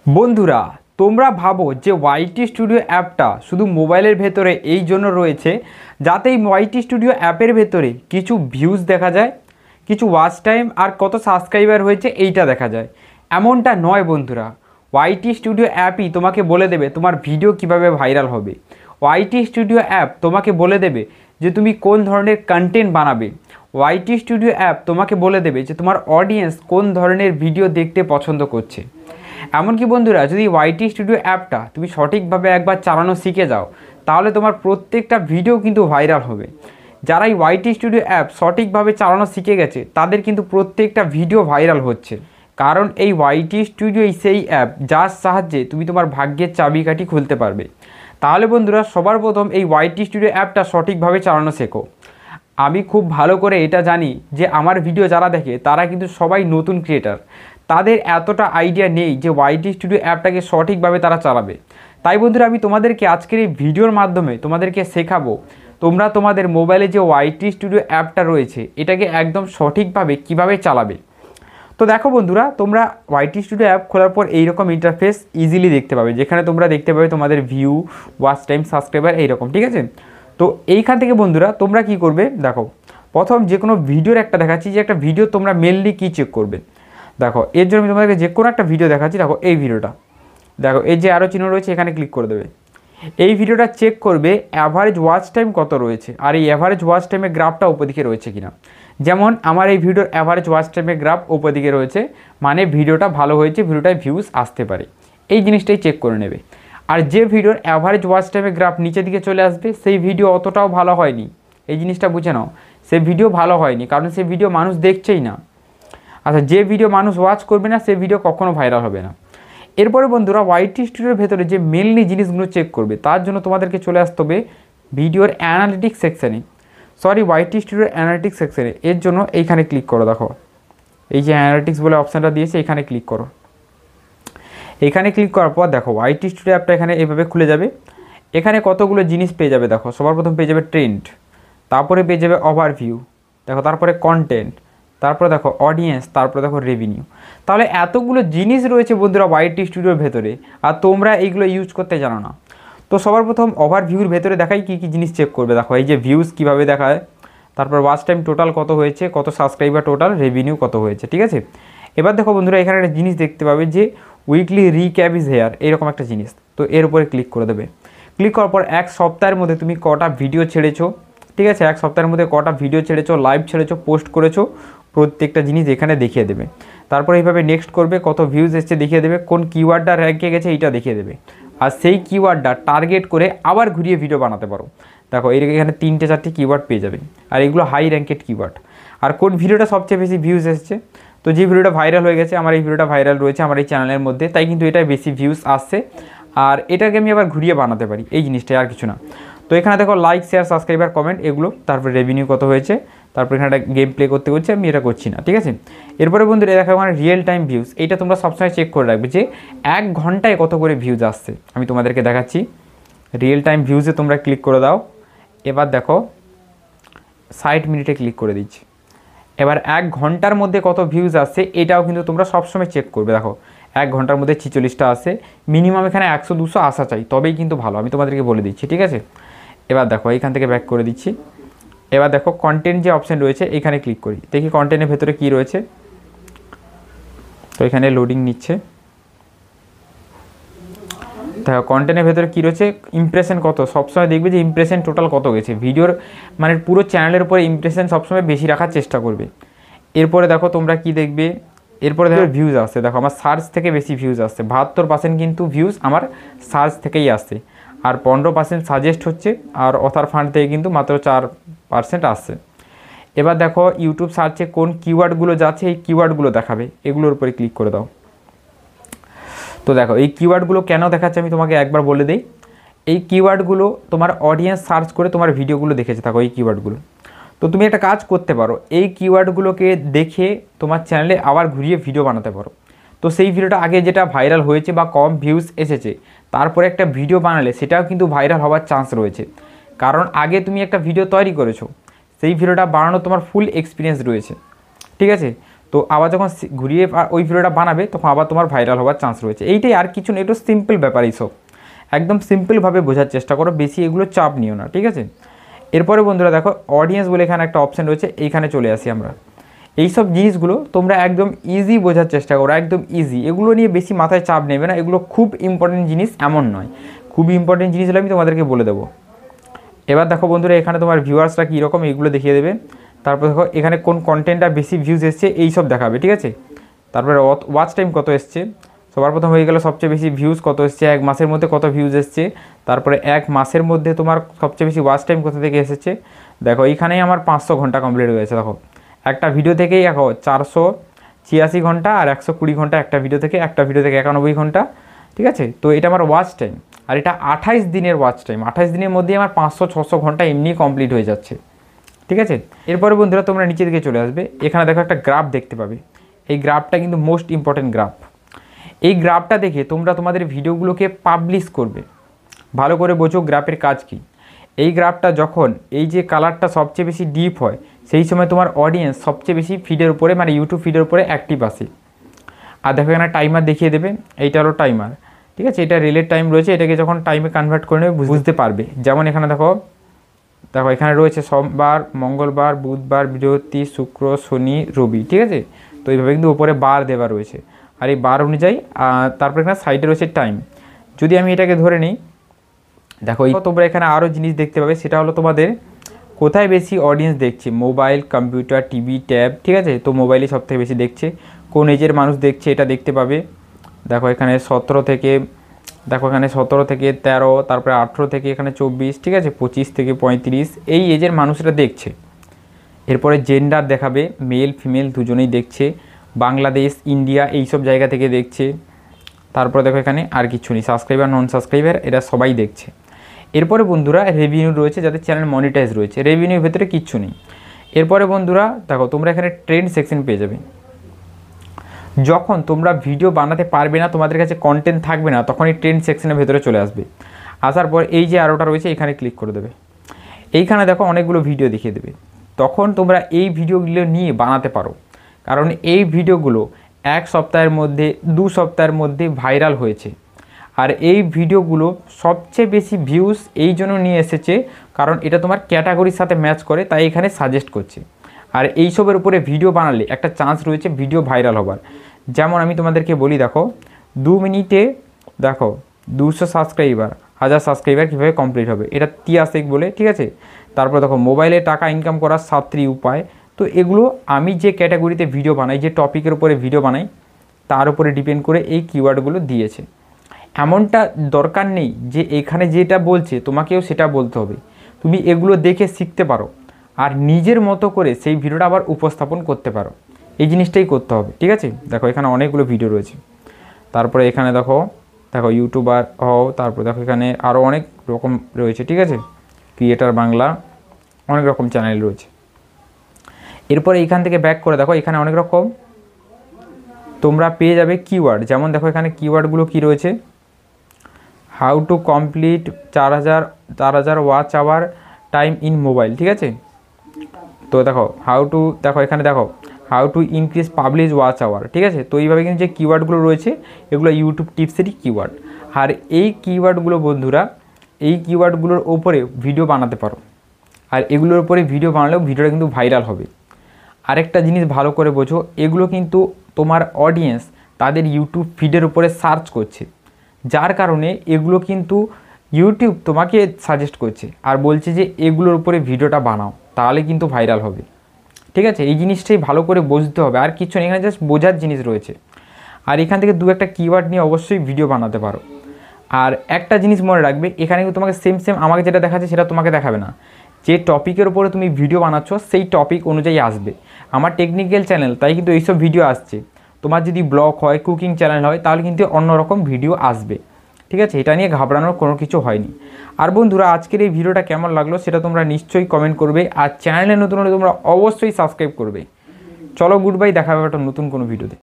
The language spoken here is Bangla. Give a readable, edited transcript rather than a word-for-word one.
বন্ধুরা, তোমরা ভাবো যে ওয়াইটি স্টুডিও অ্যাপটা শুধু মোবাইলের ভেতরে এই জন্য রয়েছে যাতে এই ওয়াইটি স্টুডিও অ্যাপের ভেতরে কিছু ভিউজ দেখা যায়, কিছু ওয়াচ টাইম আর কত সাবস্ক্রাইবার হয়েছে এইটা দেখা যায়। এমনটা নয় বন্ধুরা, ওয়াইটি স্টুডিও অ্যাপই তোমাকে বলে দেবে তোমার ভিডিও কিভাবে ভাইরাল হবে। ওয়াইটি স্টুডিও অ্যাপ তোমাকে বলে দেবে যে তুমি কোন ধরনের কন্টেন্ট বানাবে। ওয়াইটি স্টুডিও অ্যাপ তোমাকে বলে দেবে যে তোমার অডিয়েন্স কোন ধরনের ভিডিও দেখতে পছন্দ করছে। এমনকি বন্ধুরা, যদি ওয়াইটি স্টুডিও অ্যাপটা তুমি সঠিকভাবে একবার চালানো শিখে যাও তাহলে তোমার প্রত্যেকটা ভিডিও কিন্তু ভাইরাল হবে। যারা এই ওয়াইটি স্টুডিও অ্যাপ সঠিকভাবে চালানো শিখে গেছে তাদের কিন্তু প্রত্যেকটা ভিডিও ভাইরাল হচ্ছে, কারণ এই ওয়াইটি স্টুডিও সেই অ্যাপ যার সাহায্যে তুমি তোমার ভাগ্যের চাবিকাঠি খুলতে পারবে। তাহলে বন্ধুরা, সবার প্রথম এই ওয়াইটি স্টুডিও অ্যাপটা সঠিকভাবে চালানো শেখো। আমি খুব ভালো করে এটা জানি যে আমার ভিডিও যারা দেখে তারা কিন্তু সবাই নতুন ক্রিয়েটার, তাদের এতটা আইডিয়া নেই যে ওয়াইটি স্টুডিও অ্যাপটাকে সঠিকভাবে তারা চালাবে। তাই বন্ধুরা, আমি তোমাদেরকে আজকের এই ভিডিওর মাধ্যমে তোমাদেরকে শেখাবো তোমরা তোমাদের মোবাইলে যে ওয়াইটি স্টুডিও অ্যাপটা রয়েছে এটাকে একদম সঠিকভাবে কিভাবে চালাবে। তো দেখো বন্ধুরা, তোমরা ওয়াইটি স্টুডিও অ্যাপ খোলার পর এইরকম ইন্টারফেস ইজিলি দেখতে পাবে, যেখানে তোমরা দেখতে পাবে তোমাদের ভিউ, ওয়াচ টাইম, সাবস্ক্রাইবার এইরকম, ঠিক আছে। তো এইখান থেকে বন্ধুরা তোমরা কি করবে, দেখো প্রথম যে কোনো ভিডিওর একটা দেখাচ্ছি যে একটা ভিডিও তোমরা মেনলি কী চেক করবে। দেখো এর জন্য আমি তোমাদেরকে যে কোনো একটা ভিডিও দেখাচ্ছি। দেখো এই ভিডিওটা, দেখো এই যে আরও চিহ্ন রয়েছে এখানে ক্লিক করে দেবে। এই ভিডিওটা চেক করবে অ্যাভারেজ ওয়াচ টাইম কত রয়েছে আর এই অ্যাভারেজ ওয়াচ টাইমের গ্রাফটা উপদিকে রয়েছে কিনা। যেমন আমার এই ভিডিওর অ্যাভারেজ ওয়াচ টাইমের গ্রাফ উপদিকে রয়েছে, মানে ভিডিওটা ভালো হয়েছে, ভিডিওটায় ভিউজ আসতে পারে, এই জিনিসটাই চেক করে নেবে। আর যে ভিডিওর অ্যাভারেজ ওয়াচ টাইমের গ্রাফ নিচের দিকে চলে আসবে সেই ভিডিও অতটাও ভালো হয়নি, এই জিনিসটা বুঝে নাও। সেই ভিডিও ভালো হয়নি কারণ সেই ভিডিও মানুষ দেখছেই না। আচ্ছা, যে ভিডিও মানুষ ওয়াচ করবে না সেই ভিডিও কখনো ভাইরাল হবে না। এরপরে বন্ধুরা, ওয়াইটি স্টুডিওর ভেতরে যে মেনলি জিনিসগুলো চেক করবে তার জন্য তোমাদেরকে চলে আসতে হবে ভিডিওর অ্যানালিটিক্স সেকশানে, ওয়াইটি স্টুডিওর অ্যানালিটিক্স সেকশানে। এর জন্য এইখানে ক্লিক করো। দেখো এই যে অ্যানালিটিক্স বলে অপশানটা দিয়েছে এখানে ক্লিক করো। এখানে ক্লিক করার পর দেখো ওয়াইটি স্টুডিও অ্যাপটা এখানে এইভাবে খুলে যাবে। এখানে কতগুলো জিনিস পেয়ে যাবে। দেখো সবার প্রথম পেয়ে যাবে ট্রেন্ড, তারপরে পেয়ে যাবে ওভারভিউ, দেখো তারপরে কন্টেন্ট, তারপরে দেখো অডিয়েন্স, তারপরে দেখো রেভিনিউ। তাহলে এতগুলো জিনিস রয়েছে বন্ধুরা ওয়াইটি স্টুডিওর ভেতরে, আর তোমরা এইগুলো ইউজ করতে জানো না। তো সবার প্রথম ওভারভিউর ভেতরে দেখাই কী কী জিনিস চেক করবে। দেখো এই যে ভিউজ কীভাবে দেখায়, তারপর ওয়াচ টাইম টোটাল কত হয়েছে, কত সাবস্ক্রাইবার টোটাল, রেভিনিউ কত হয়েছে, ঠিক আছে। এবার দেখো বন্ধুরা, এখানে একটা জিনিস দেখতে পাবে যে উইকলি রিক্যাপ ইজ হেয়ার, এরকম একটা জিনিস। তো এর উপরে ক্লিক করে দেবে। ক্লিক করার পর এক সপ্তাহের মধ্যে তুমি কটা ভিডিও ছেড়েছো, ঠিক আছে, এক সপ্তাহের মধ্যে কটা ভিডিও ছেড়েছো, লাইভ ছেড়েছো, পোস্ট করেছো, প্রত্যেকটা জিনিস এখানে দেখিয়ে দেবে। তারপর এইভাবে নেক্সট করবে, কত ভিউজ এসছে দেখিয়ে দেবে, কোন কিওয়ার্ডটা র্যাঙ্কে গেছে এইটা দেখিয়ে দেবে। আর সেই কিওয়ার্ডটা টার্গেট করে আবার ঘুরিয়ে ভিডিও বানাতে পারো। দেখো এখানে 3-4টি কিওয়ার্ড পেয়ে যাবে, আর এগুলো হাই র্যাঙ্কেড কিওয়ার্ড। আর কোন ভিডিওটা সবচেয়ে বেশি ভিউজ এসছে, তো যে ভিডিওটা ভাইরাল হয়ে গেছে, আমার এই ভিডিওটা ভাইরাল রয়েছে আমার এই চ্যানেলের মধ্যে, তাই কিন্তু এটাই বেশি ভিউজ আসছে, আর এটাকে আমি আবার ঘুরিয়ে বানাতে পারি, এই জিনিসটাই, আর কিছু না। তো এখানে দেখো লাইক, শেয়ার, সাবস্ক্রাইবার, কমেন্ট এগুলো, তারপরে রেভিনিউ কত হয়েছে, তারপর এখানে একটা গেম প্লে করতে হচ্ছে, আমি এটা করছি না, ঠিক আছে। এরপরে বন্ধুরা দেখো মানে রিয়েল টাইম ভিউজ, এইটা তোমরা সবসময় চেক করে রাখবে যে 1 ঘন্টায় কত করে ভিউজ আসছে। আমি তোমাদেরকে দেখাচ্ছি, রিয়েল টাইম ভিউজে তোমরা ক্লিক করে দাও। এবার দেখো 60 মিনিটে ক্লিক করে দিচ্ছি। এবার 1 ঘন্টার মধ্যে কত ভিউজ আসছে এটাও কিন্তু তোমরা সবসময় চেক করবে। দেখো 1 ঘন্টার মধ্যে 46টা আসে, মিনিমাম এখানে 100-200 আসা চাই, তবেই কিন্তু ভালো, আমি তোমাদেরকে বলে দিচ্ছি, ঠিক আছে। এবার দেখো এইখান থেকে ব্যাক করে দিচ্ছি। এবার দেখো কন্টেন্ট যে অপশান রয়েছে এখানে ক্লিক করি, দেখি কন্টেন্টের ভেতরে কী রয়েছে। তো এখানে লোডিং নিচ্ছে। দেখো কন্টেন্টের ভেতরে কী রয়েছে, ইমপ্রেশন কত, সবসময় দেখবে যে ইমপ্রেশন টোটাল কত গেছে ভিডিওর, মানে পুরো চ্যানেলের উপরে ইমপ্রেশন সবসময় বেশি রাখার চেষ্টা করবে। এরপরে দেখো তোমরা কি দেখবে, এরপরে দেখো ভিউজ আসছে। দেখো আমার সার্চ থেকে বেশি ভিউজ আসছে, 72% কিন্তু ভিউজ আমার সার্চ থেকেই আসছে, আর 15% সাজেস্ট হচ্ছে, আর অথার ফান্ড থেকে কিন্তু মাত্র 4% আসছে। এবার দেখো ইউটিউব সার্চে কোন কিওয়ার্ডগুলো যাচ্ছে এই কিওয়ার্ডগুলো দেখাবে, এগুলোর উপরে ক্লিক করে দাও। তো দেখো এই কিওয়ার্ডগুলো কেন দেখাচ্ছে আমি তোমাকে একবার বলে দিই। এই কিওয়ার্ডগুলো তোমার অডিয়েন্স সার্চ করে তোমার ভিডিওগুলো দেখেছে, থাকো এই কিওয়ার্ডগুলো। তো তুমি একটা কাজ করতে পারো, এই কিওয়ার্ডগুলোকে দেখে তোমার চ্যানেলে আবার ঘুরিয়ে ভিডিও বানাতে পারো। তো সেই ভিডিওটা আগে যেটা ভাইরাল হয়েছে বা কম ভিউজ এসেছে, তারপরে একটা ভিডিও বানালে সেটাও কিন্তু ভাইরাল হওয়ার চান্স রয়েছে, কারণ আগে তুমি একটা ভিডিও তৈরি করেছো, সেই ভিডিওটা বানানো তোমার ফুল এক্সপিরিয়েন্স রয়েছে, ঠিক আছে। তো আবার যখন ঘুরিয়ে ওই ভিডিওটা বানাবে তখন আবার তোমার ভাইরাল হওয়ার চান্স রয়েছে। এইটাই, আর কিছু নেই, একটু সিম্পল ব্যাপার এইসব, একদম সিম্পলভাবে বোঝার চেষ্টা করো, বেশি এগুলো চাপ নিও না, ঠিক আছে। এরপরে বন্ধুরা দেখো অডিয়েন্স বলে এখানে একটা অপশান রয়েছে, এইখানে চলে আসি আমরা। এইসব জিনিসগুলো তোমরা একদম ইজি বোঝার চেষ্টা করো, একদম ইজি, এগুলো নিয়ে বেশি মাথায় চাপ নেবে না, এগুলো খুব ইম্পর্টেন্ট জিনিস এমন নয়, খুব ইম্পর্টেন্ট জিনিস হলে আমি তোমাদেরকে বলে দেবো। এবার দেখো বন্ধুরা এখানে তোমার ভিউয়ার্সরা কীরকম এইগুলো দেখিয়ে দেবে। তারপর দেখো এখানে কোন কন্টেন্টটা বেশি ভিউজ এসছে এইসব দেখাবে, ঠিক আছে। তারপরে ওয়াচ টাইম কত এসছে, সবার প্রথম হয়ে গেল সবচেয়ে বেশি ভিউজ কত এসছে, 1 মাসের মধ্যে কত ভিউজ এসছে। তারপরে 1 মাসের মধ্যে তোমার সবচেয়ে বেশি ওয়াচ টাইম কোথা থেকে এসেছে, দেখো এইখানেই আমার 500 ঘন্টা কমপ্লিট হয়েছে। দেখো একটা ভিডিও থেকেই দেখো 486 ঘন্টা আর 120 ঘন্টা একটা ভিডিও থেকে 91 ঘন্টা, ঠিক আছে। তো এটা আমার ওয়াচ টাইম, আর এটা 28 দিনের ওয়াচ টাইম, 28 দিনের মধ্যেই আমার 500-600 ঘন্টা এমনি কমপ্লিট হয়ে যাচ্ছে, ঠিক আছে। এরপরে বন্ধুরা তোমরা নিচের দিকে চলে আসবে, এখানে দেখো একটা গ্রাফ দেখতে পাবে, এই গ্রাফটা কিন্তু মোস্ট ইম্পর্টেন্ট গ্রাফ। এই গ্রাফটা দেখে তোমরা তোমাদের ভিডিওগুলোকে পাবলিশ করবে। ভালো করে বোঝো গ্রাফের কাজ কি। এই গ্রাফটা যখন এই যে কালারটা সবচেয়ে বেশি ডিপ হয় সেই সময় তোমার অডিয়েন্স সবচেয়ে বেশি ফিডের উপরে, মানে ইউটিউব ফিডের উপরে অ্যাক্টিভ আসে। আর দেখো এখানে টাইমার দেখিয়ে দেবে, এইটা হলো টাইমার, ঠিক আছে। এটা রিলের টাইম রয়েছে, এটাকে যখন টাইমে কনভার্ট করে নেবে বুঝতে পারবে। যেমন এখানে দেখো এখানে রয়েছে সোমবার, মঙ্গলবার, বুধবার, বৃহস্পতি, শুক্র, শনি, রবি, ঠিক আছে। তো এইভাবে কিন্তু উপরে বার দেওয়া রয়েছে, আর এই বার অনুযায়ী তারপরে এখানে সাইডে রয়েছে টাইম। যদি আমি এটাকে ধরে নিই, দেখো তোমরা এখানে আরও জিনিস দেখতে পাবে, সেটা হলো তোমাদের কোথায় বেশি অডিয়েন্স দেখছে, মোবাইল, কম্পিউটার, টিভি, ট্যাব, ঠিক আছে। তো মোবাইলে সবথেকে বেশি দেখছে, কোন এজের মানুষ দেখছে এটা দেখতে পাবে। দেখো এখানে 17 থেকে, দেখো এখানে 17 থেকে 13, তারপরে 18 থেকে এখানে 24, ঠিক আছে, 25 থেকে 35, এই এজের মানুষরা দেখছে। এরপরে জেন্ডার দেখাবে, মেল ফিমেল দুজনেই দেখছে, বাংলাদেশ, ইন্ডিয়া এইসব জায়গা থেকে দেখছে। তারপরে দেখো এখানে আর কিছু নেই, সাবস্ক্রাইবার, নন সাবস্ক্রাইবার এরা সবাই দেখছে। এরপরে বন্ধুরা রেভিনিউ রয়েছে, যাদের চ্যানেল মনিটাইজ রয়েছে, রেভিনিউর ভেতরে কিচ্ছু নেই। এরপরে বন্ধুরা দেখো তোমরা এখানে ট্রেন্ড সেকশন পেয়ে যাবে। যখন তোমরা ভিডিও বানাতে পারবে না, তোমাদের কাছে কন্টেন্ট থাকবে না, তখন এই ট্রেন্ড সেকশনের ভেতরে চলে আসবে। আসার পর এই যে আরোটা রয়েছে এখানে ক্লিক করে দেবে, এইখানে দেখো অনেকগুলো ভিডিও দেখিয়ে দেবে। তখন তোমরা এই ভিডিওগুলো নিয়ে বানাতে পারো, কারণ এই ভিডিওগুলো 1 সপ্তাহের মধ্যে 2 সপ্তাহের মধ্যে ভাইরাল হয়েছে। আর এই ভিডিওগুলো সবচেয়ে বেশি ভিউজ এই জন্য নিয়ে এসেছে কারণ এটা তোমার ক্যাটাগরির সাথে ম্যাচ করে, তাই এখানে সাজেস্ট করছে। আর এইসবের উপরে ভিডিও বানালে একটা চান্স রয়েছে ভিডিও ভাইরাল হবার। যেমন আমি তোমাদেরকে বলি, দেখো 2 মিনিটে দেখো 200 সাবস্ক্রাইবার, 1000 সাবস্ক্রাইবার কীভাবে কমপ্লিট হবে, এটা তিয়াসিক বলে, ঠিক আছে। তারপর দেখো মোবাইলে টাকা ইনকাম করার 7টি উপায়। তো এগুলো আমি যে ক্যাটাগরিতে ভিডিও বানাই, যে টপিকের উপরে ভিডিও বানাই, তার উপরে ডিপেন্ড করে এই কিওয়ার্ডগুলো দিয়েছে। এমনটা দরকার নেই যে এখানে যেটা বলছে তোমাকেও সেটা বলতে হবে, তুমি এগুলো দেখে শিখতে পারো আর নিজের মতো করে সেই ভিডিওটা আবার উপস্থাপন করতে পারো, এই জিনিসটাই করতে হবে, ঠিক আছে। দেখো এখানে অনেকগুলো ভিডিও রয়েছে। তারপরে এখানে দেখো ইউটিউবার হও, তারপর দেখো এখানে আরও অনেক রকম রয়েছে, ঠিক আছে, ক্রিয়েটার বাংলা, অনেক রকম চ্যানেল রয়েছে। এরপরে এইখান থেকে ব্যাক করে দেখো এখানে অনেক রকম তোমরা পেয়ে যাবে কিওয়ার্ড। যেমন দেখো এখানে কিওয়ার্ডগুলো কী রয়েছে, how to complete 4000 watch hour time in mobile, ঠিক আছে। তো দেখো এখানে দেখো how to increase publish watch hour, ঠিক আছে। তো এইভাবে কিন্তু যে কিওয়ার্ডগুলো রয়েছে এগুলো ইউটিউব টিপসেরই কিওয়ার্ড। আর এই কিওয়ার্ডগুলো বন্ধুরা, এই কিওয়ার্ডগুলোর ওপরে ভিডিও বানাতে পারো, আর এগুলোর উপরে ভিডিও বানালেও ভিডিওটা কিন্তু ভাইরাল হবে। আরেকটা জিনিস ভালো করে বোঝো, এগুলো কিন্তু তোমার অডিয়েন্স তাদের ইউটিউব ফিডের উপরে সার্চ করছে, যার কারণে এগুলো কিন্তু ইউটিউব তোমাকে সাজেস্ট করছে আর বলছে যে এগুলোর উপরে ভিডিওটা বানাও, তাহলে কিন্তু ভাইরাল হবে, ঠিক আছে। এই জিনিসটাই ভালো করে বুঝতে হবে, আর কিছু নেই, এখানে জাস্ট বোঝার জিনিস রয়েছে। আর এখান থেকে 2-1টা কিওয়ার্ড নিয়ে অবশ্যই ভিডিও বানাতে পারো। আর একটা জিনিস মনে রাখবে, এখানে কিন্তু তোমাকে সেম আমাকে যেটা দেখাচ্ছে সেটা তোমাকে দেখাবে না, যে টপিকের উপরে তুমি ভিডিও বানাচ্ছ সেই টপিক অনুযায়ী আসবে। আমার টেকনিক্যাল চ্যানেল, তাই কিন্তু এইসব ভিডিও আসছে। তোমার যদি ব্লগ হয়, কুকিং চ্যানেল হয়, তাহলে কিন্তু অন্যরকম ভিডিও আসবে, ঠিক আছে। এটা নিয়ে ঘাবড়ানোর কোনো কিছু হয়নি। আর বন্ধুরা আজকের এই ভিডিওটা কেমন লাগলো সেটা তোমরা নিশ্চয়ই কমেন্ট করবে, আর চ্যানেলে নতুন হলে তোমরা অবশ্যই সাবস্ক্রাইব করবে। চলো গুড বাই, দেখা হবে একটা নতুন কোনো ভিডিওতে।